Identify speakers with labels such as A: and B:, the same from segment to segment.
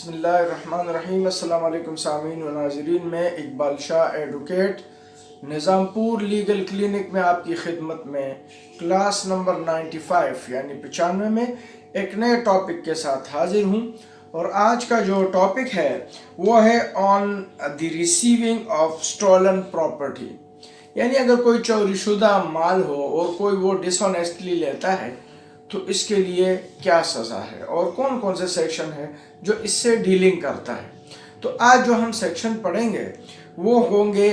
A: بسم اللہ الرحمن الرحیم۔ السلام علیکم سامعین و ناظرین، میں اقبال شاہ ایڈوکیٹ نظام پور لیگل کلینک میں آپ کی خدمت میں کلاس نمبر 95 یعنی 95 میں ایک نئے ٹاپک کے ساتھ حاضر ہوں، اور آج کا جو ٹاپک ہے وہ ہے آن دی ریسیونگ آف اسٹولن پراپرٹی، یعنی اگر کوئی چوری شدہ مال ہو اور کوئی وہ ڈس آنیسٹلی لیتا ہے تو اس کے لیے کیا سزا ہے اور کون کون سے سیکشن ہیں جو اس سے ڈیلنگ کرتا ہے۔ تو آج جو ہم سیکشن پڑھیں گے وہ ہوں گے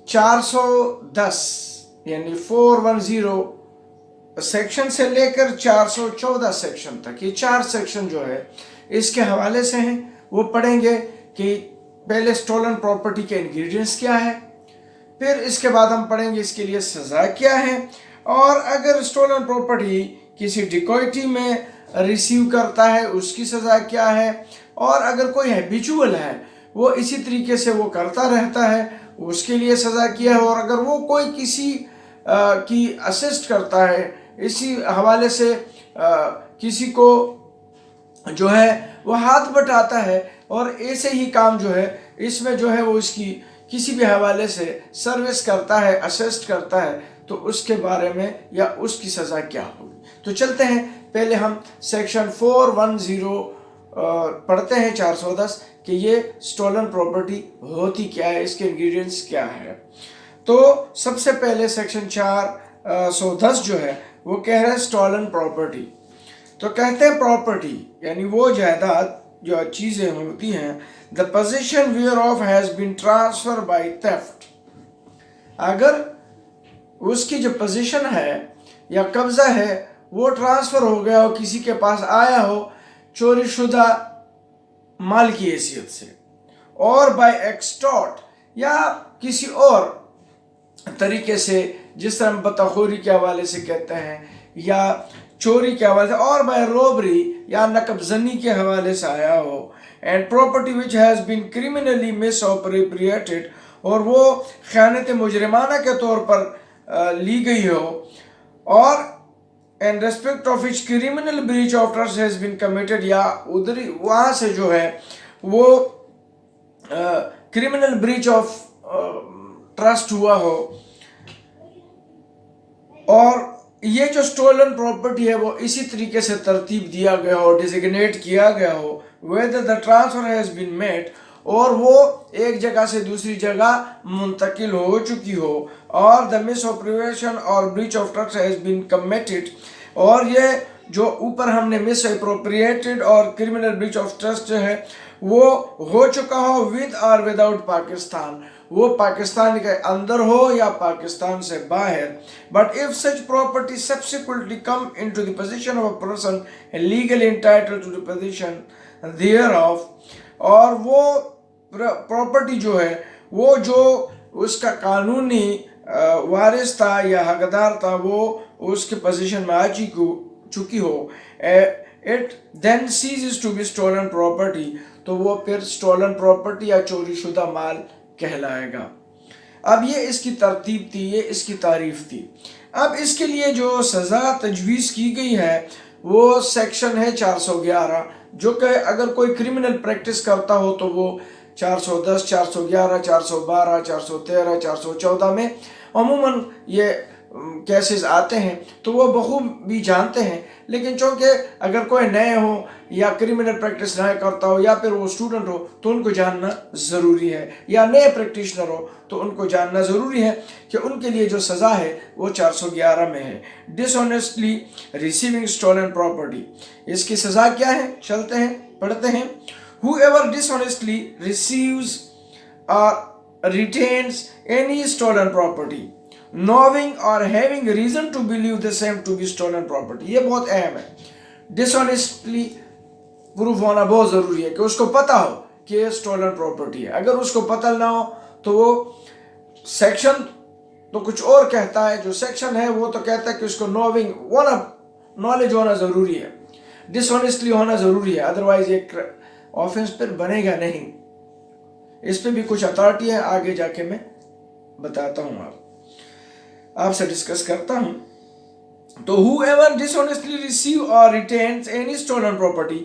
A: 410 یعنی 410 سیکشن سے لے کر 414 سیکشن تک۔ یہ 4 سیکشن جو ہے اس کے حوالے سے ہیں، وہ پڑھیں گے کہ پہلے سٹولن پراپرٹی کے انگریڈینٹس کیا ہے، پھر اس کے بعد ہم پڑھیں گے اس کے لیے سزا کیا ہے، اور اگر سٹولن پراپرٹی کسی ڈیکوئٹی میں ریسیو کرتا ہے اس کی سزا کیا ہے، اور اگر کوئی ہیبیچول ہے وہ اسی طریقے سے وہ کرتا رہتا ہے اس کے لیے سزا کیا ہے، اور اگر وہ کوئی کسی کی اسسٹ کرتا ہے اسی حوالے سے کسی کو جو ہے وہ ہاتھ بٹاتا ہے اور ایسے ہی کام جو ہے اس میں جو ہے وہ اس کی کسی بھی حوالے سے سروس کرتا ہے، اسسٹ کرتا ہے، تو اس کے بارے میں یا اس کی سزا کیا ہوگی۔ تو چلتے ہیں، پہلے ہم سیکشن 410 پڑھتے ہیں 410 کہ یہ سٹولن پراپرٹی ہوتی کیا ہے، اس کے انگریڈینٹس کیا ہے۔ تو سب سے پہلے سیکشن 410 جو ہے وہ کہہ رہا ہے سٹولن پراپرٹی۔ تو کہتے ہیں پراپرٹی یعنی وہ جائیداد جو چیزیں ہوتی ہیں the possession whereof has been transferred by theft، اگر اس کی جو پوزیشن ہے یا قبضہ ہے وہ ٹرانسفر ہو گیا ہو، کسی کے پاس آیا ہو چوری شدہ مال کی حیثیت سے، اور بائی ایکسٹورٹ یا کسی اور طریقے سے جس طرح ہم بطخوری کے حوالے سے کہتے ہیں یا چوری کے حوالے سے، اور بائی روبری یا نقب زنی کے حوالے سے آیا ہو، and property which has been criminally misappropriated, اور وہ خیانت مجرمانہ کے طور پر لی گئی ہو، اور in respect of which criminal breach of trust has been committed، یا ادھر وہاں سے جو ہے وہ criminal breach of trust ہوا ہو، اور یہ جو سٹولن پراپرٹی ہے وہ اسی طریقے سے ترتیب دیا گیا ہو، ڈیزگنیٹ کیا گیا ہو، whether the transfer has been made، اور وہ ایک جگہ سے دوسری جگہ منتقل ہو چکی ہو، اور the misappropriation or breach of trust has been committed، اور یہ جو اوپر ہم نے misappropriated اور criminal breach of trust جو ہے وہ ہو چکا ہو with or without پاکستان، وہ پاکستان کے اندر ہو یا پاکستان سے باہر، but if such property subsequently come into the possession of a person legally entitled to the possession thereof، اور وہ پراپرٹی جو ہے وہ جو اس کا قانونی وارث تھا یا حقدار تھا وہ اس کے پوزیشن میں آ چکی ہو، it then ceases to be stolen property، تو وہ پھر سٹولن پراپرٹی یا چوری شدہ مال کہلائے گا۔ اب یہ اس کی ترتیب تھی، یہ اس کی تعریف تھی۔ اب اس کے لیے جو سزا تجویز کی گئی ہے وہ سیکشن ہے 411، جو کہ اگر کوئی کرمنل پریکٹس کرتا ہو تو وہ 410 411 412 413 414 میں عموماً یہ کیسز آتے ہیں، تو وہ بخوب بھی جانتے ہیں، لیکن چونکہ اگر کوئی نئے ہو یا کرمنل پریکٹس نہ کرتا ہو یا پھر وہ اسٹوڈنٹ ہو تو ان کو جاننا ضروری ہے، یا نئے پریکٹیشنر ہو تو ان کو جاننا ضروری ہے کہ ان کے لیے جو سزا ہے وہ 411 میں ہے، ڈس آنیسٹلی ریسیونگ اسٹولن پراپرٹی۔ اس کی سزا کیا ہے؟ چلتے ہیں پڑھتے ہیں۔ Whoever dishonestly receives or retains any stolen property knowing or having reason to believe the same to be stolen property، یہ بہت اہم ہے، dishonestly پروف ہونا بہت ضروری ہے کہ اس کو پتا ہو کہ یہ سٹولن پراپرٹی ہے۔ اگر اس کو پتہ نہ ہو تو وہ سیکشن تو کچھ اور کہتا ہے، جو سیکشن ہے وہ تو کہتا ہے کہ اس کو نالج ہونا ضروری ہے، ڈسآنیسٹلی ہونا ضروری ہے، ادروائز یہ آفنس پر بنے گا نہیں۔ اس پہ بھی کچھ اتھارٹی ہے، آگے جا کے میں بتاتا ہوں، آپ سے ڈسکس کرتا ہوں۔ تو whoever dishonestly receive or retains any stolen property،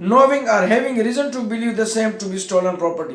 A: knowing or having reason to believe the same to be stolen property,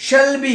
A: shall be,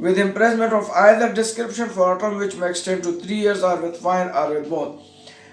A: with imprisonment of either description for a term which may extend to 3 years or with fine or with both,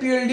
A: PLD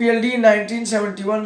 A: PLD 1971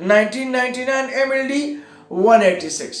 A: 1999 MLD 186,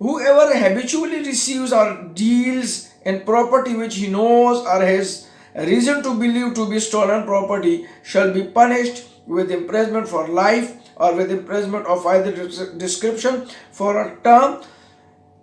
A: Whoever habitually receives or deals in property which he knows or has reason to believe to be stolen property shall be punished with imprisonment for life or with imprisonment of either description for a term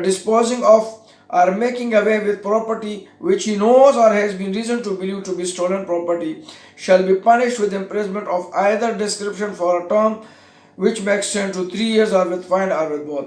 A: disposing of or making away with property which he knows or has been reason to believe to be stolen property shall be punished with imprisonment of either description for a term which may extend to 3 years or with fine or with both।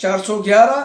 A: 411